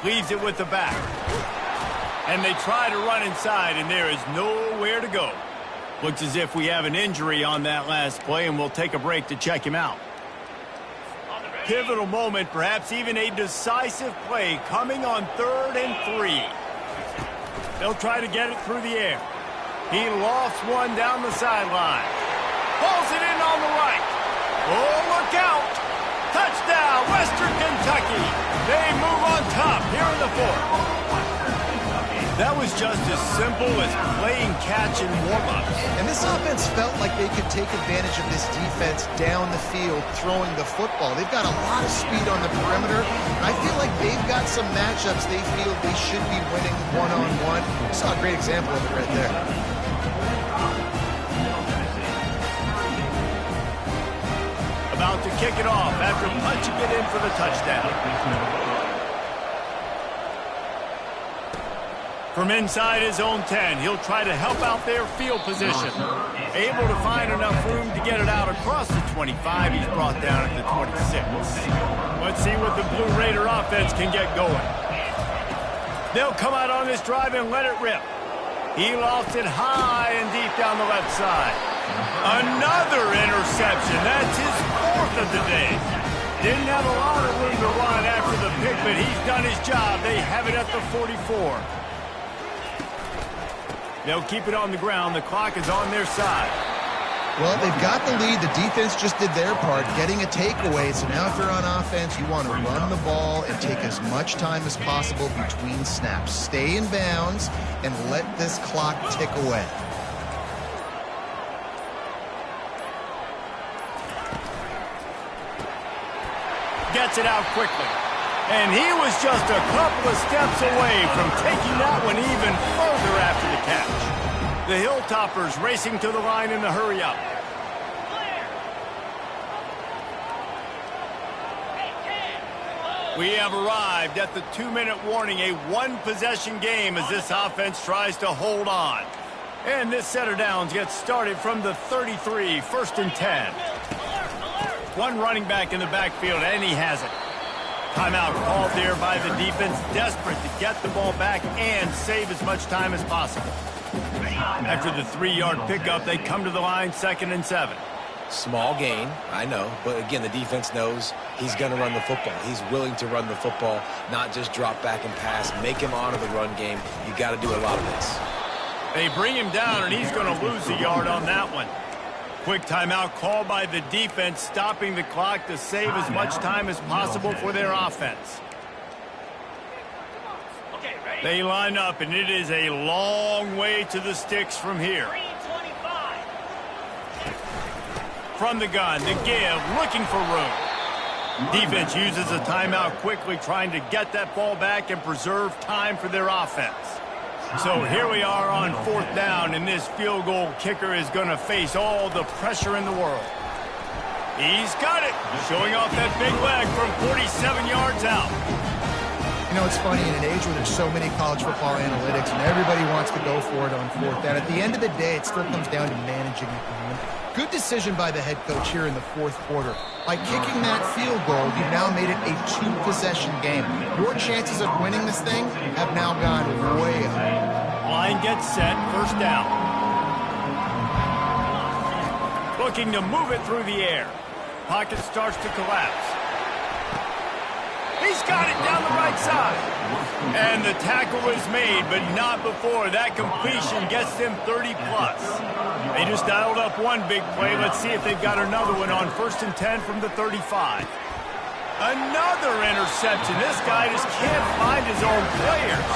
[SPEAKER 1] Leaves it with the back. And they try to run inside, and there is nowhere to go. Looks as if we have an injury on that last play, and we'll take a break to check him out. Pivotal moment, perhaps even a decisive play coming on 3rd and 3. They'll try to get it through the air. He lofts one down the sideline. Pulls it in on the right. Oh, look out. Touchdown, Western Kentucky. They move on top here in the 4th. That was just as simple as playing catch and warm-ups.
[SPEAKER 3] And this offense felt like they could take advantage of this defense down the field throwing the football. They've got a lot of speed on the perimeter. I feel like they've got some matchups they feel they should be winning one-on-one. We saw a great example of it right there.
[SPEAKER 1] About to kick it off after punching it in for the touchdown. From inside his own 10, he'll try to help out their field position. Able to find enough room to get it out across the 25. He's brought down at the 26. Let's see what the Blue Raider offense can get going. They'll come out on this drive and let it rip. He lofts it high and deep down the left side. Another interception. That's his 4th of the day. Didn't have a lot of room to run after the pick, but he's done his job. They have it at the 44. They'll keep it on the ground. The clock is on their side.
[SPEAKER 3] Well, they've got the lead. The defense just did their part, getting a takeaway. So now if you're on offense, you want to run the ball and take as much time as possible between snaps. Stay in bounds and let this clock tick away.
[SPEAKER 1] Gets it out quickly. And he was just a couple of steps away from taking that one even further after the catch. The Hilltoppers racing to the line in the hurry-up. We have arrived at the 2-minute warning, a one-possession game as this offense tries to hold on. And this set of downs gets started from the 33, 1st and 10. One running back in the backfield, and he has it. Timeout called there by the defense, desperate to get the ball back and save as much time as possible. After the 3-yard pickup, they come to the line, 2nd and 7.
[SPEAKER 2] Small gain, I know, but again, the defense knows he's going to run the football. He's willing to run the football, not just drop back and pass, make him honor the run game. You got to do a lot of this.
[SPEAKER 1] They bring him down, and he's going to lose a yard on that one. Quick timeout called by the defense, stopping the clock to save as much time as possible for their offense. They line up, and it is a long way to the sticks from here. From the gun, the give, looking for room. Defense uses a timeout quickly, trying to get that ball back and preserve time for their offense. So here we are on 4th down, and this field goal kicker is going to face all the pressure in the world. He's got it, showing off that big leg from 47 yards out.
[SPEAKER 3] You know, it's funny, in an age where there's so many college football analytics and everybody wants to go for it on 4th down, at the end of the day, it still comes down to managing the game. Good decision by the head coach here in the 4th quarter. By kicking that field goal, you've now made it a 2-possession game. Your chances of winning this thing have now gone way up.
[SPEAKER 1] Line gets set, 1st down. Looking to move it through the air. Pocket starts to collapse. He's got it down the right side. And the tackle is made, but not before that completion gets them 30-plus. They just dialed up one big play. Let's see if they've got another one on 1st and 10 from the 35. Another interception. This guy just can't find his own players.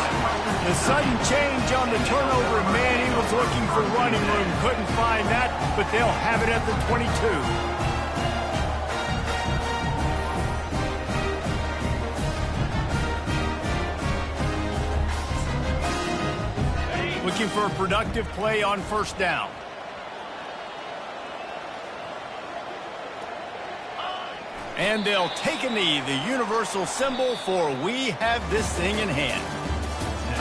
[SPEAKER 1] The sudden change on the turnover, man, he was looking for running room. Couldn't find that, but they'll have it at the 22. Looking for a productive play on 1st down. And they'll take a knee, the universal symbol for we have this thing in hand.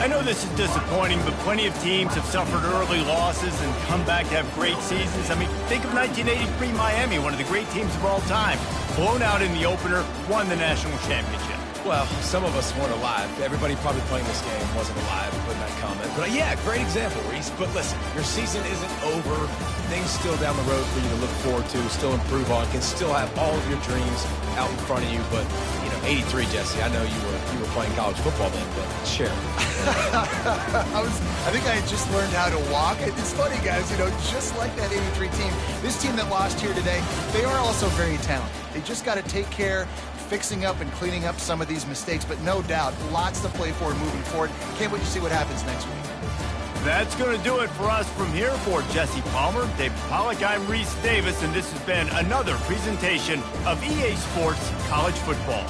[SPEAKER 1] I know this is disappointing, but plenty of teams have suffered early losses and come back to have great seasons. I mean, think of 1983 Miami, one of the great teams of all time. Blown out in the opener, won the national championship.
[SPEAKER 2] Well, some of us weren't alive. Everybody probably playing this game wasn't alive, putting that comment. But yeah, great example, Reese. But listen, your season isn't over. Things still down the road for you to look forward to, still improve on, can still have all of your dreams out in front of you. But, you know, 83, Jesse, I know you were playing college football then, but share.
[SPEAKER 3] I think I had just learned how to walk. It's funny, guys, you know, just like that 83 team, this team that lost here today, they are also very talented. They just got to take care, fixing up and cleaning up some of these mistakes, but no doubt, lots to play for moving forward. Can't wait to see what happens next week.
[SPEAKER 1] That's going to do it for us from here. For Jesse Palmer, David Pollack, I'm Reese Davis, and this has been another presentation of EA Sports College Football.